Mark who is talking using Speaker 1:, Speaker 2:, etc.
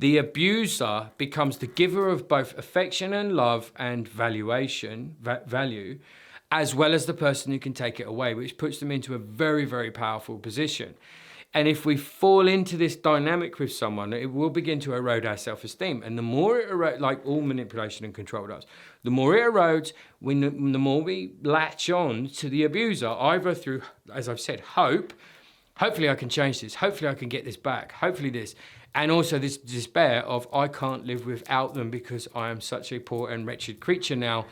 Speaker 1: The abuser becomes the giver of both affection and love and value, as well as the person who can take it away, which puts them into a very, very powerful position. And if we fall into this dynamic with someone, it will begin to erode our self-esteem. And the more it erodes, like all manipulation and control does, the more it erodes, the more we latch on to the abuser, either through, as I've said, hope. Hopefully I can change this. Hopefully I can get this back. Hopefully this. And also this despair of I can't live without them because I am such a poor and wretched creature now.